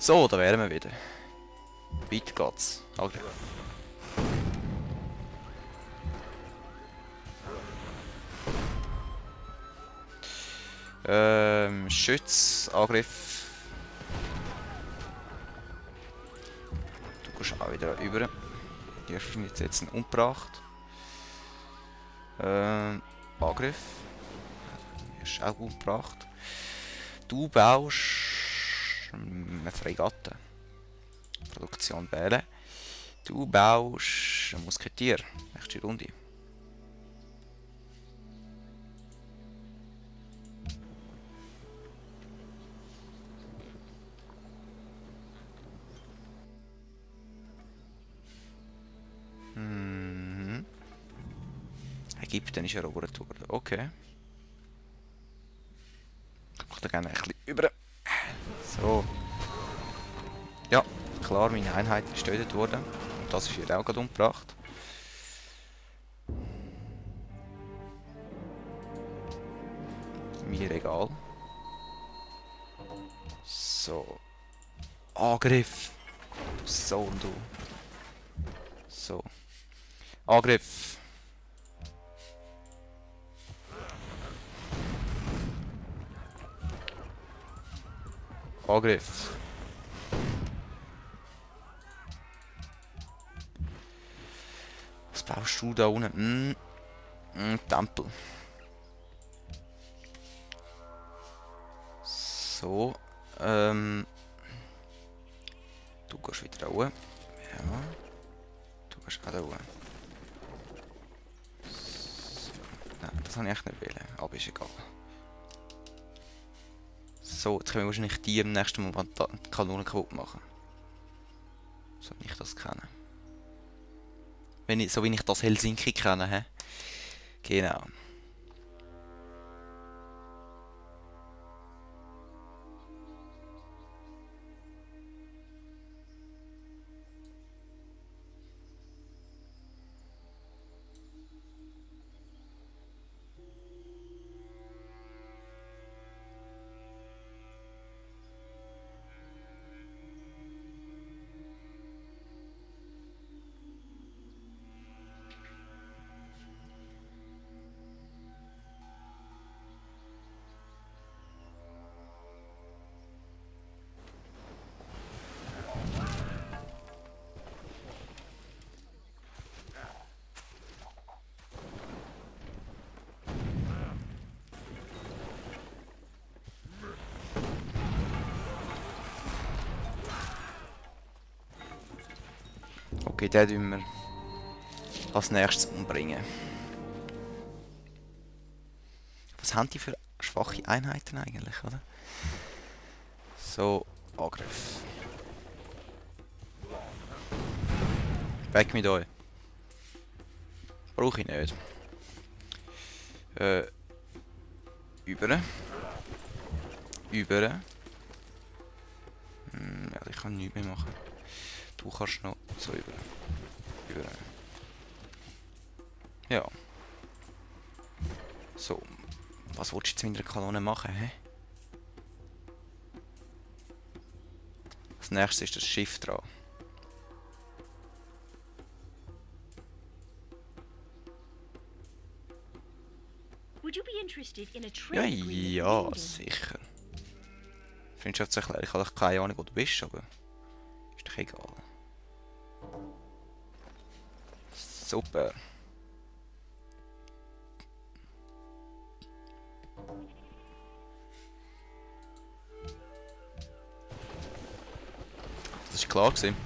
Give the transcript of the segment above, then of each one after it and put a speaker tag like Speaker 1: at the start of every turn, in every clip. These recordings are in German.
Speaker 1: So, da wären wir wieder. Weiter geht's. Angriff. Schütz, Angriff. Du gehst auch wieder über. Die hast du jetzt umgebracht. Angriff. Die hast du auch umgebracht. Du baust eine Fregatte. Produktion wählen. Du baust ein Musketier. Nächste Runde. Ägypten ist erobert worden. Okay. Ich mache da gerne ein bisschen über. So. Ja, klar, meine Einheit ist getötet worden. Und das ist hier auch gerade umgebracht. Mir egal. So. Angriff. Du Sohn, du. So. Angriff. Angriff. Was baust du da unten? Tempel. So. Du gehst wieder da oben. Ja. Du gehst auch da oben. So. Nein, das habe ich echt nicht wollen. Aber ist egal. So, jetzt können wir wahrscheinlich die im nächsten Moment die Kanonen kaputt machen. So wie ich das kenne. So wie ich das Helsinki kenne, hä? Genau. Okay, den tun wir als nächstes umbringen. Was haben die für schwache Einheiten eigentlich, oder? So, Angriff. Weg mit euch. Brauche ich nicht. Über. Über. Ja, ich kann nichts mehr machen. Du kannst noch so über. Über. Ja. So. Was willst du jetzt mit der Kanone machen, hä? Als nächstes ist das Schiff dran. Ja, ja, sicher. Freundschaftserklärung. Ich habe keine Ahnung, wo du bist, aber ist doch egal. Super. Das war klar gewesen.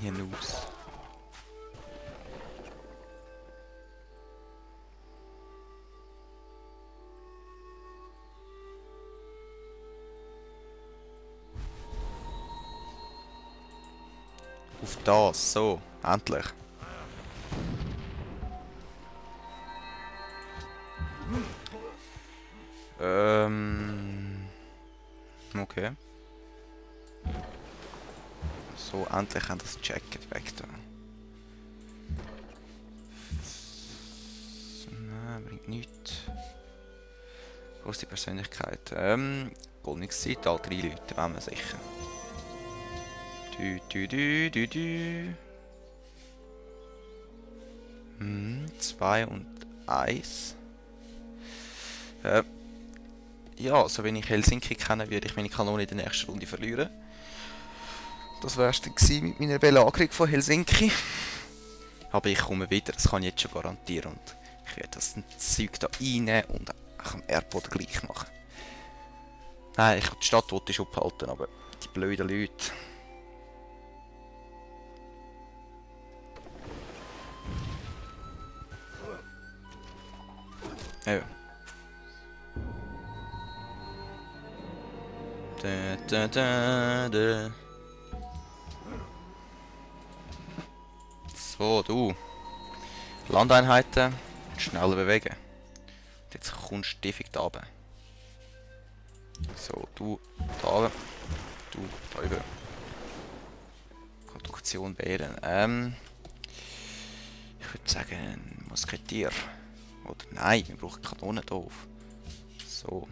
Speaker 1: Hier Noobs. Auf das, so, endlich. Okay. So, endlich haben das Jacket weg da. bringt nichts. Wo ist die Persönlichkeit? Goldenes Zeitalter einläuten, wollen wir sicher. Du. 2 und 1. Ja, so wenn ich Helsinki kenne, würde ich meine Kanone in der nächsten Runde verlieren. Das wäre es dann mit meiner Belagerung von Helsinki. Aber ich komme wieder, das kann ich jetzt schon garantieren. Und ich werde das Zeug da reinnehmen und am Airport gleich machen. Nein, ich die Stadt wollte ich abhalten, aber die blöden Leute. Ja. So, du. Landeinheiten schneller bewegen. Jetzt kommst du defekt runter. So, du da oben. Du da über. Produktion wählen. Ich würde sagen, Musketier. Oder nein, wir brauchen Kanonen drauf. So.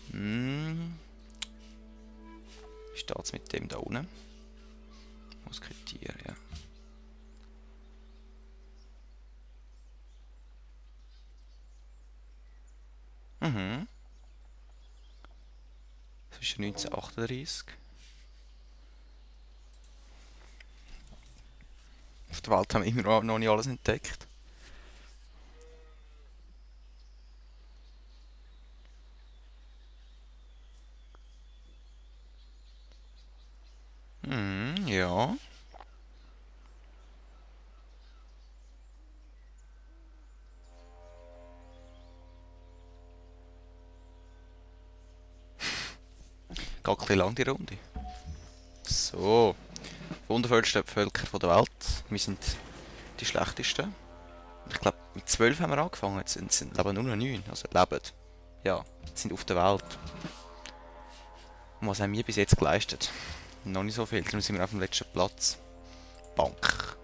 Speaker 1: Wie steht's mit dem da unten? Musketier, ja. Das ist 1938. Auf der Welt haben wir immer noch nicht alles entdeckt. Ja. Geht ein bisschen lang die Runde. So. Wundervollste Völker der Welt. Wir sind die schlechtesten. Und ich glaube, mit 12 haben wir angefangen. Jetzt sind leben nur noch 9. Also leben. Ja, sind auf der Welt. Und was haben wir bis jetzt geleistet? Noch nicht so viel. Darum sind wir auf dem letzten Platz. Bank.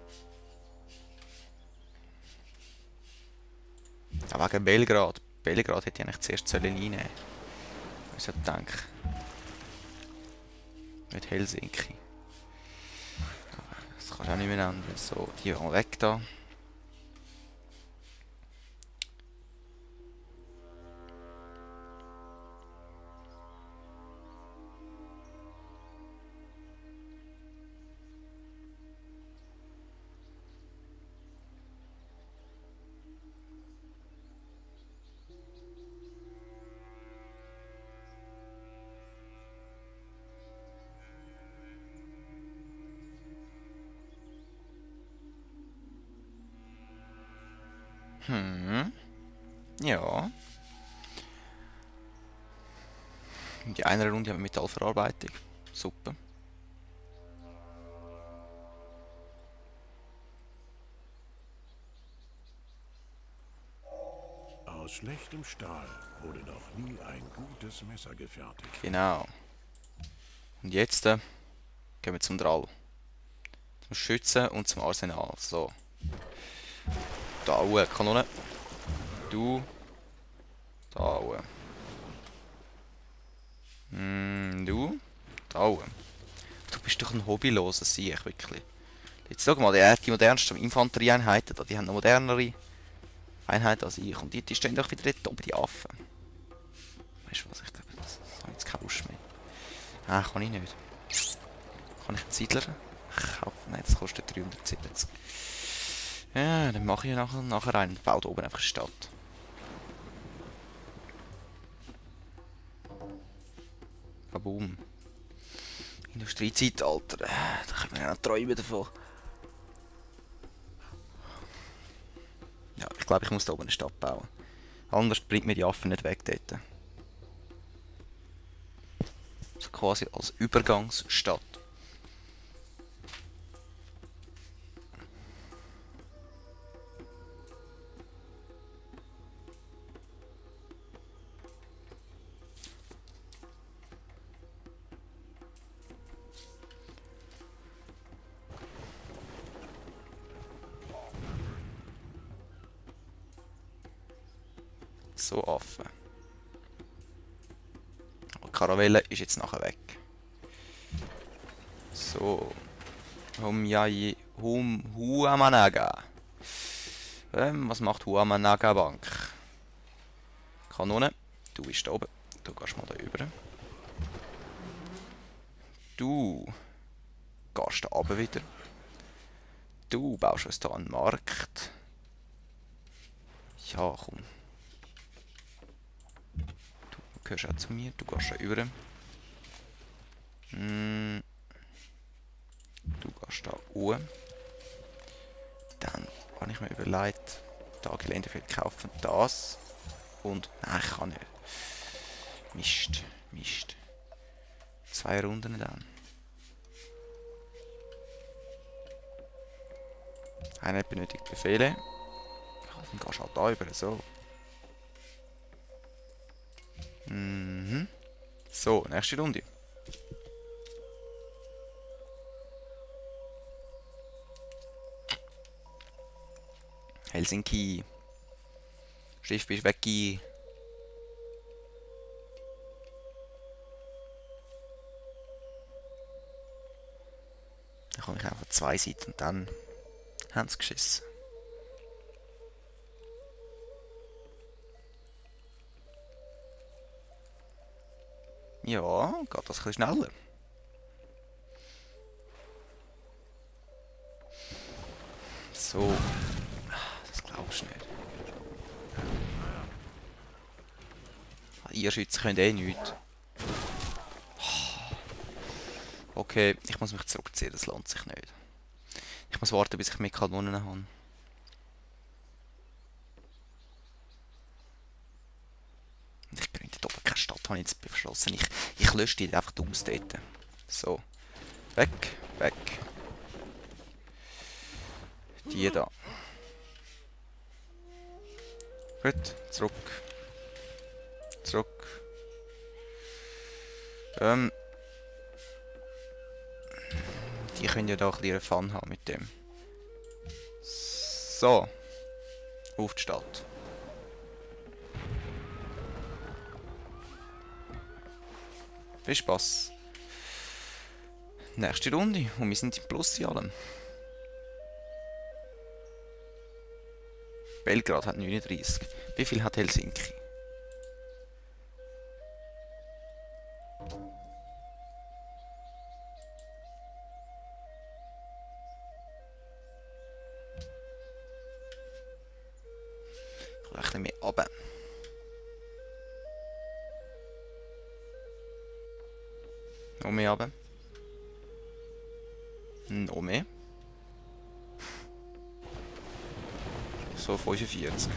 Speaker 1: Ja, wegen Belgrad. Belgrad hätte ich eigentlich zuerst reinnehmen sollen. Ich sollte denken. Nicht Helsinki. Das kannst du auch nicht mehr ändern. So, die waren weg da. Ja. In die eine Runde haben wir Metallverarbeitung. Super.
Speaker 2: Aus schlechtem Stahl wurde noch nie ein gutes Messer gefertigt.
Speaker 1: Genau. Und jetzt gehen wir zum Drall. Zum Schützen und zum Arsenal. So. Da Kanone. Du. Da du. Da Du bist doch ein hobbyloser Sieg, wirklich. Jetzt schau mal, die modernsten Infanterieeinheiten, die haben noch modernere Einheiten als ich. Und die stehen doch wieder dort oben, die Affen. Weißt du was, ich glaube, das habe jetzt keine Lust mehr. Ah, kann ich nicht. Kann ich einen Siedler kaufen? Nein, das kostet 370. Ja, dann mache ich nachher einen und baue da oben einfach eine Stadt. Boom. Industriezeitalter. Da können wir ja noch träumen davon. Ja, ich glaube, ich muss da oben eine Stadt bauen. Anders bringt mir die Affen nicht weg dort. So quasi als Übergangsstadt. So, Affe. Die Karavelle ist jetzt nachher weg. So. Huamanaga. Was macht Huamanaga Bank? Kanone. Du bist da oben. Du gehst mal da rüber. Du gehst da runter wieder. Du baust uns da einen Markt. Ja, komm. Du gehörst auch zu mir. Du gehst da rüber. Du gehst da hoch. Dann habe ich mir überlegt, da Geländefeld kaufen das. Und nein, ich kann nicht. Mist, Mist. 2 Runden dann. Einer benötigt Befehle. Ja, dann gehst du halt da über, so. So, nächste Runde. Helsinki. Schiff bist weg. Dann komme ich einfach 2 Seiten und dann haben sie geschissen. Ja, geht das ein bisschen schneller. So. Das glaubst du nicht. Ihr Schützen könnt eh nichts. Okay, ich muss mich zurückziehen, das lohnt sich nicht. Ich muss warten, bis ich mehr Kanonen habe. Ich gründe dort oben keine Stadt, habe ich jetzt beschlossen. Ich lösche die einfach aus dort. So. Weg, weg. Die da. Gut, zurück. Zurück. Die können ja da ein bisschen Fun haben mit dem. So. Auf die Stadt. Viel Spaß. Nächste Runde. Und wir sind im Plus in allem. Belgrad hat 39. Wie viel hat Helsinki? Ich rechne mehr runter. Noch mehr runter. Noch mehr. So 45.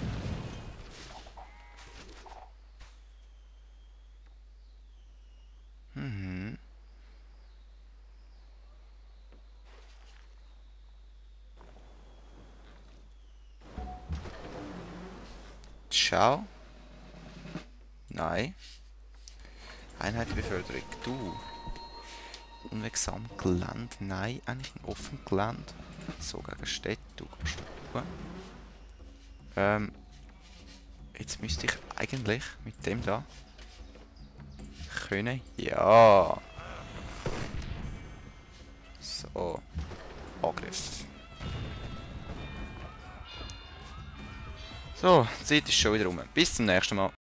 Speaker 1: Ciao. Nein. Einheit der Bevölkerung. Du. Unwegsam Gelände. Nein, eigentlich ein offenes Gelände. So gegen Städte. Du gehst da hoch. Jetzt müsste ich eigentlich mit dem da können. Ja. So. Angriff. So, die Zeit ist schon wieder rum. Bis zum nächsten Mal.